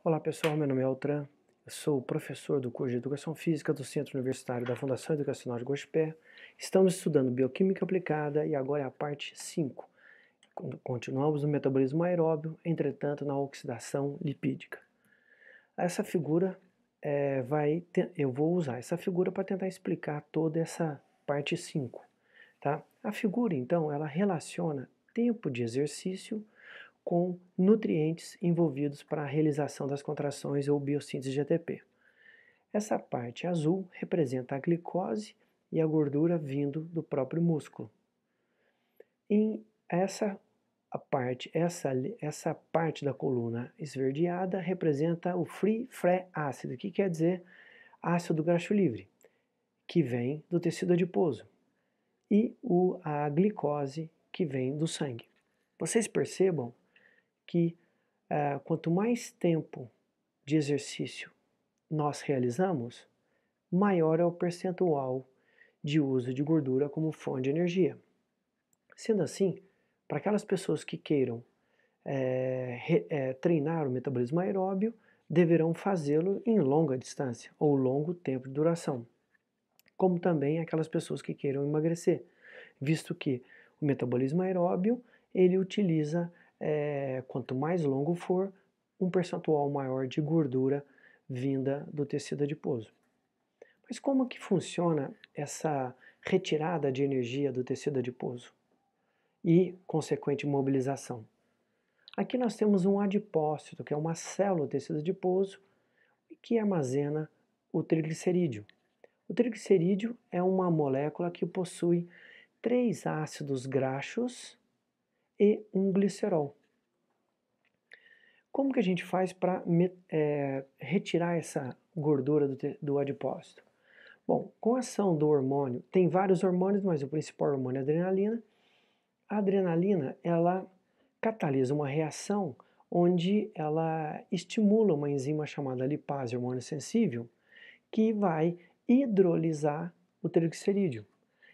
Olá pessoal, meu nome é Altran, eu sou professor do curso de Educação Física do Centro Universitário da Fundação Educacional de Gospé. Estamos estudando Bioquímica Aplicada e agora é a parte 5. Continuamos no metabolismo aeróbio, entretanto na oxidação lipídica. Essa figura eu vou usar essa figura para tentar explicar toda essa parte 5. Tá? A figura então, ela relaciona tempo de exercício com nutrientes envolvidos para a realização das contrações ou biossíntese de ATP. Essa parte azul representa a glicose e a gordura vindo do próprio músculo. Em essa parte da coluna esverdeada representa o free fatty acid, que quer dizer ácido graxo livre, que vem do tecido adiposo, e a glicose, que vem do sangue. Vocês percebam que quanto mais tempo de exercício nós realizamos, maior é o percentual de uso de gordura como fonte de energia. Sendo assim, para aquelas pessoas que queiram treinar o metabolismo aeróbio, deverão fazê-lo em longa distância ou longo tempo de duração, como também aquelas pessoas que queiram emagrecer, visto que o metabolismo aeróbio ele utiliza, quanto mais longo for, um percentual maior de gordura vinda do tecido adiposo. Mas como que funciona essa retirada de energia do tecido adiposo e consequente mobilização? Aqui nós temos um adipócito, que é uma célula do tecido adiposo que armazena o triglicerídeo. O triglicerídeo é uma molécula que possui 3 ácidos graxos e um glicerol. Como que a gente faz para retirar essa gordura do adipócito? Bom, com a ação do hormônio, tem vários hormônios, mas o principal hormônio é a adrenalina. A adrenalina, ela catalisa uma reação onde ela estimula uma enzima chamada lipase hormônio sensível, que vai hidrolisar o triglicerídeo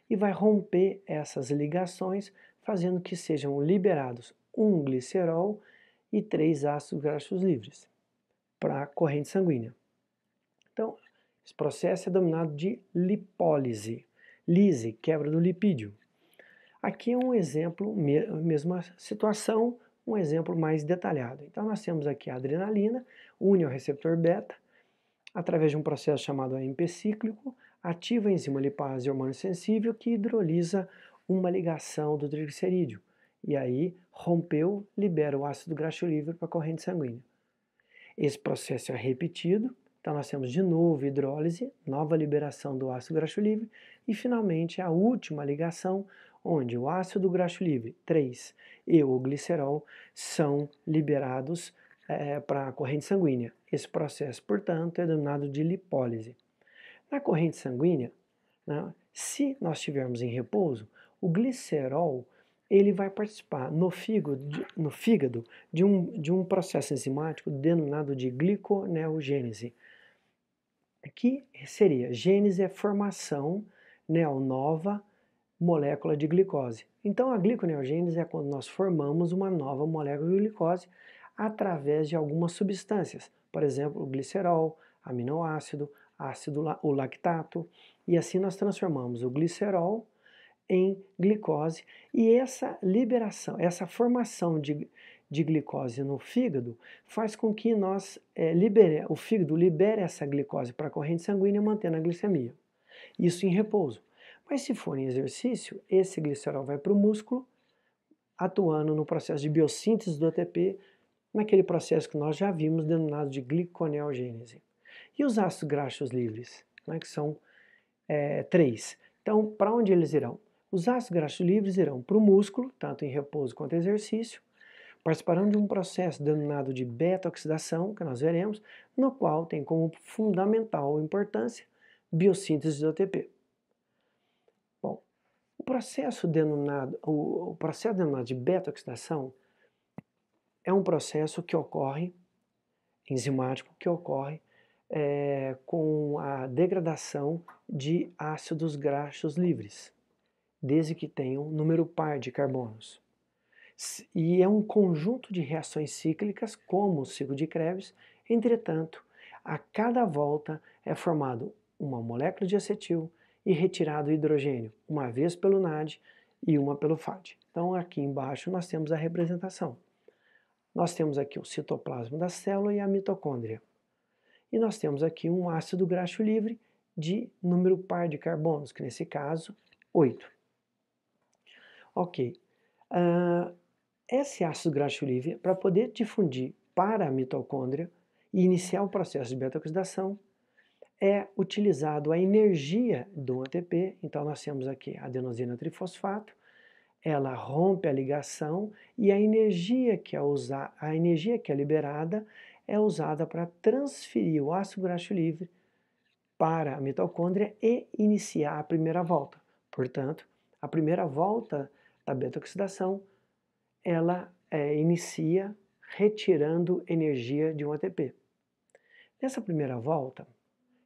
e vai romper essas ligações, fazendo que sejam liberados um glicerol e 3 ácidos graxos livres para a corrente sanguínea. Então, esse processo é denominado de lipólise. Lise, quebra do lipídio. Aqui é um exemplo, mesma situação, um exemplo mais detalhado. Então, nós temos aqui a adrenalina, une ao receptor beta, através de um processo chamado AMP cíclico, ativa a enzima lipase hormônio sensível que hidrolisa uma ligação do triglicerídeo. E aí, rompeu, libera o ácido graxo livre para a corrente sanguínea. Esse processo é repetido, então nós temos de novo hidrólise, nova liberação do ácido graxo livre e finalmente a última ligação, onde o ácido graxo livre 3 e o glicerol são liberados para a corrente sanguínea. Esse processo, portanto, é denominado de lipólise. Na corrente sanguínea, né, se nós estivermos em repouso, o glicerol ele vai participar no fígado de um processo enzimático denominado de gliconeogênese, que seria, gênese é formação, nova molécula de glicose. Então a gliconeogênese é quando nós formamos uma nova molécula de glicose através de algumas substâncias, por exemplo, o glicerol, aminoácido, o lactato, e assim nós transformamos o glicerol em glicose, e essa liberação, essa formação de glicose no fígado faz com que o fígado libere essa glicose para a corrente sanguínea, mantendo a glicemia. Isso em repouso. Mas se for em exercício, esse glicerol vai para o músculo, atuando no processo de biossíntese do ATP, naquele processo que nós já vimos denominado de gliconeogênese. E os ácidos graxos livres, né, que são 3. Então, para onde eles irão? Os ácidos graxos livres irão para o músculo, tanto em repouso quanto em exercício, participarão de um processo denominado de beta-oxidação, que nós veremos, no qual tem como fundamental importância biossíntese do ATP. Bom, o processo denominado de beta-oxidação é um processo que ocorre, enzimático, que ocorre com a degradação de ácidos graxos livres, desde que tenham número par de carbonos. E é um conjunto de reações cíclicas, como o ciclo de Krebs. Entretanto, a cada volta é formado uma molécula de acetil e retirado o hidrogênio, uma vez pelo NAD e uma pelo FAD. Então aqui embaixo nós temos a representação. Nós temos aqui o citoplasma da célula e a mitocôndria. E nós temos aqui um ácido graxo livre de número par de carbonos, que nesse caso, 8. Ok. Esse ácido graxo livre, para poder difundir para a mitocôndria e iniciar o processo de beta-oxidação, é utilizado a energia do ATP. Então nós temos aqui a adenosina trifosfato, ela rompe a ligação e a energia que é liberada é usada para transferir o ácido graxo livre para a mitocôndria e iniciar a primeira volta. Portanto, a primeira volta da beta-oxidação ela inicia retirando energia de um ATP. Nessa primeira volta,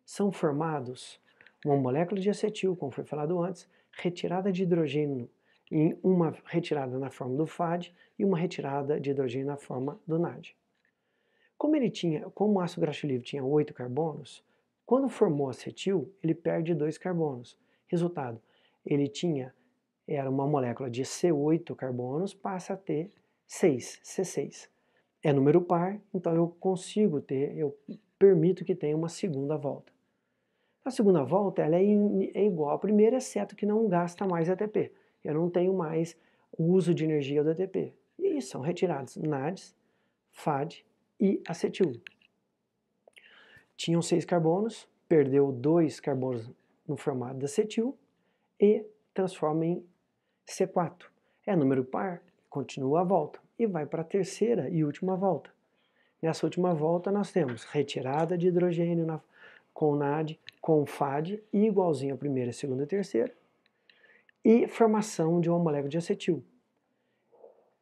são formados uma molécula de acetil, como foi falado antes, retirada de hidrogênio, em uma retirada na forma do FAD e uma retirada de hidrogênio na forma do NAD. Como o ácido graxo livre tinha 8 carbonos, quando formou acetil, ele perde 2 carbonos. Resultado, era uma molécula de C8 carbonos, passa a ter 6, C6. É número par, então eu permito que tenha uma segunda volta. A segunda volta ela é igual à primeira, exceto que não gasta mais ATP. Eu não tenho mais o uso de energia do ATP. E são retirados NADs, FAD e acetil. Tinham 6 carbonos, perdeu 2 carbonos no formato de acetil e transforma em C4. É número par, continua a volta e vai para a terceira e última volta. Nessa última volta nós temos retirada de hidrogênio com NAD, com FAD, igualzinho à primeira, segunda e terceira, e formação de uma molécula de acetil.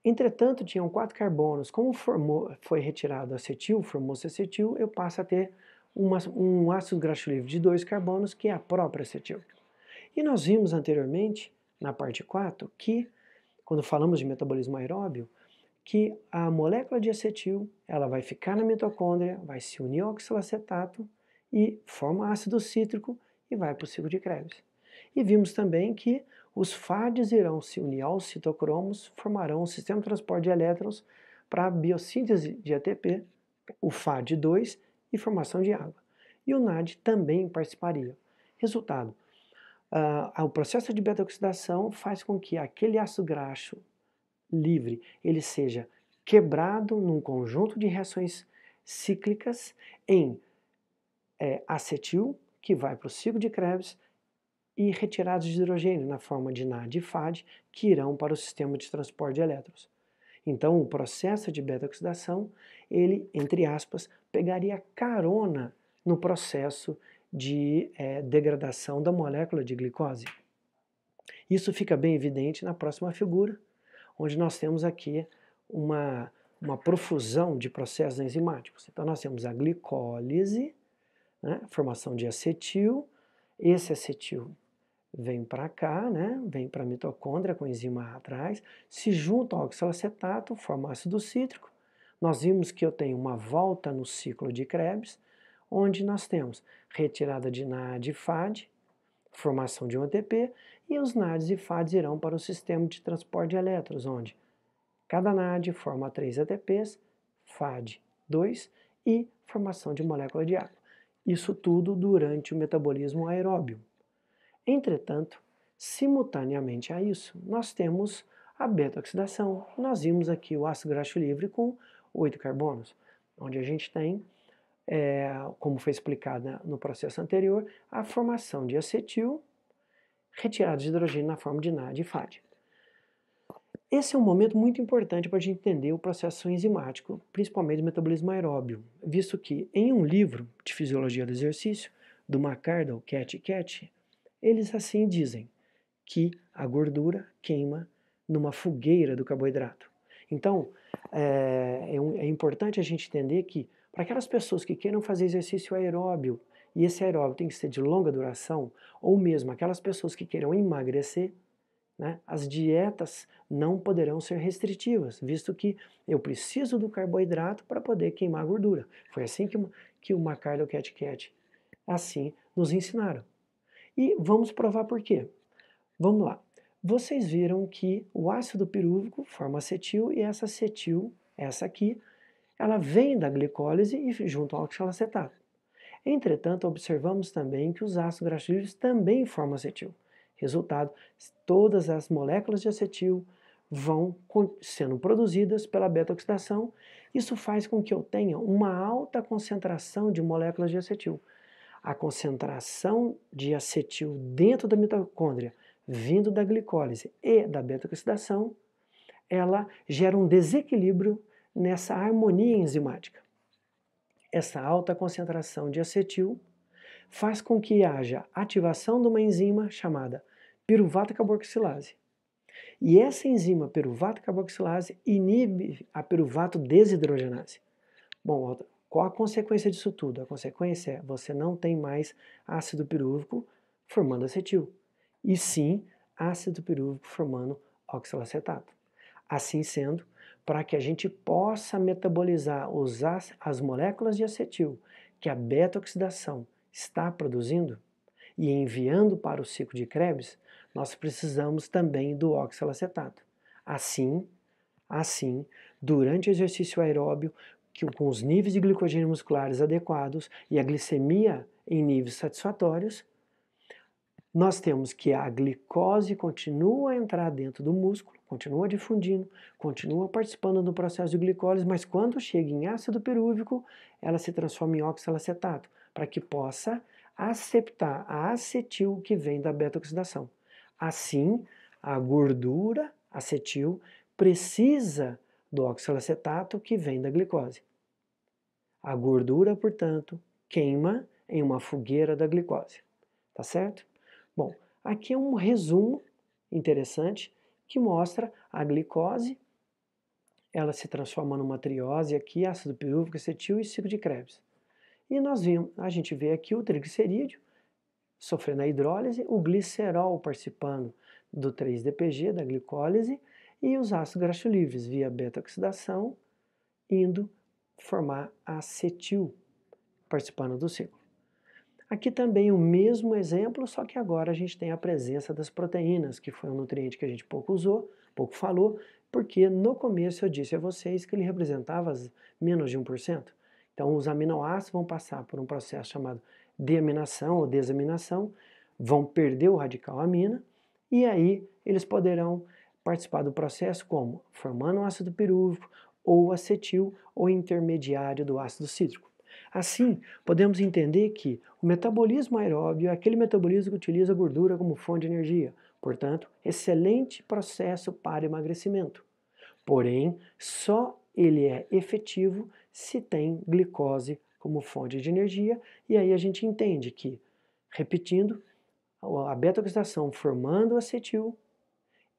Entretanto, tinham 4 carbonos. Como foi retirado acetil, formou-se acetil, eu passo a ter um ácido graxo livre de 2 carbonos, que é a própria acetil. E nós vimos anteriormente, na parte 4, que, quando falamos de metabolismo aeróbio, que a molécula de acetil ela vai ficar na mitocôndria, vai se unir ao oxalacetato e forma ácido cítrico e vai para o ciclo de Krebs. E vimos também que os FADs irão se unir aos citocromos, formarão um sistema de transporte de elétrons para a biossíntese de ATP, o FAD2 e formação de água. E o NAD também participaria. Resultado, o processo de beta-oxidação faz com que aquele ácido graxo livre ele seja quebrado num conjunto de reações cíclicas em acetil, que vai para o ciclo de Krebs, e retirados de hidrogênio na forma de NAD e FAD, que irão para o sistema de transporte de elétrons. Então, o processo de beta-oxidação, ele, entre aspas, pegaria carona no processo de degradação da molécula de glicose. Isso fica bem evidente na próxima figura, onde nós temos aqui uma profusão de processos enzimáticos. Então, nós temos a glicólise, né, formação de acetil, esse acetil vem para cá, né, vem para a mitocôndria com a enzima atrás, se junta ao oxalacetato, forma ácido cítrico. Nós vimos que eu tenho uma volta no ciclo de Krebs, onde nós temos retirada de NAD e FAD, formação de um ATP, e os NADs e FADs irão para o sistema de transporte de elétrons, onde cada NAD forma 3 ATPs, FAD 2 e formação de molécula de água. Isso tudo durante o metabolismo aeróbio. Entretanto, simultaneamente a isso, nós temos a beta-oxidação. Nós vimos aqui o ácido graxo livre com 8 carbonos, onde a gente tem, como foi explicado no processo anterior, a formação de acetil, retirada de hidrogênio na forma de NAD e FAD. Esse é um momento muito importante para a gente entender o processo enzimático, principalmente do metabolismo aeróbio, visto que em um livro de fisiologia do exercício, do McArdle, Cat e Cat, eles assim dizem que a gordura queima numa fogueira do carboidrato. Então, é importante a gente entender que para aquelas pessoas que queiram fazer exercício aeróbio, e esse aeróbio tem que ser de longa duração, ou mesmo aquelas pessoas que queiram emagrecer, né? As dietas não poderão ser restritivas, visto que eu preciso do carboidrato para poder queimar a gordura. Foi assim que o McCardle Cat Cat assim nos ensinaram. E vamos provar por quê. Vamos lá. Vocês viram que o ácido pirúvico forma acetil e essa acetil, essa aqui, ela vem da glicólise e junto ao oxalacetato. Entretanto, observamos também que os ácidos graxolíticos também formam acetil. Resultado, todas as moléculas de acetil vão sendo produzidas pela beta-oxidação. Isso faz com que eu tenha uma alta concentração de moléculas de acetil. A concentração de acetil dentro da mitocôndria, vindo da glicólise e da beta-oxidação, ela gera um desequilíbrio nessa harmonia enzimática. Essa alta concentração de acetil faz com que haja ativação de uma enzima chamada piruvato carboxilase. E essa enzima piruvato carboxilase inibe a piruvato desidrogenase. Bom, qual a consequência disso tudo? A consequência é você não tem mais ácido pirúvico formando acetil, e sim ácido pirúvico formando oxalacetato. Assim sendo, para que a gente possa metabolizar as moléculas de acetil que a beta-oxidação está produzindo e enviando para o ciclo de Krebs, nós precisamos também do oxalacetato. Assim, durante o exercício aeróbio, com os níveis de glicogênio musculares adequados e a glicemia em níveis satisfatórios, nós temos que a glicose continua a entrar dentro do músculo, continua difundindo, continua participando do processo de glicólise, mas quando chega em ácido pirúvico, ela se transforma em oxalacetato, para que possa aceptar a acetil que vem da beta-oxidação. Assim, a gordura acetil precisa do oxalacetato que vem da glicose. A gordura, portanto, queima em uma fogueira da glicose. Tá certo? Bom, aqui é um resumo interessante que mostra a glicose, ela se transforma numa triose aqui, ácido pirúvico, acetil e ciclo de Krebs. E a gente vê aqui o triglicerídeo sofrendo a hidrólise, o glicerol participando do 3-DPG, da glicólise, e os ácidos graxolíveis via beta-oxidação indo formar acetil, participando do ciclo. Aqui também o mesmo exemplo, só que agora a gente tem a presença das proteínas, que foi um nutriente que a gente pouco usou, pouco falou, porque no começo eu disse a vocês que ele representava menos de 1%. Então os aminoácidos vão passar por um processo chamado deaminação ou desaminação, vão perder o radical amina, e aí eles poderão participar do processo como formando um ácido pirúvico, ou acetil, ou intermediário do ácido cítrico. Assim, podemos entender que o metabolismo aeróbio é aquele metabolismo que utiliza a gordura como fonte de energia, portanto, excelente processo para emagrecimento. Porém, só ele é efetivo se tem glicose como fonte de energia, e aí a gente entende que, repetindo, a beta-oxidação formando o acetil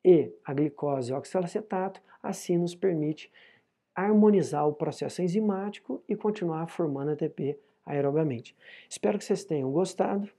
e a glicose oxalacetato, assim nos permite harmonizar o processo enzimático e continuar formando ATP aerobiamente. Espero que vocês tenham gostado.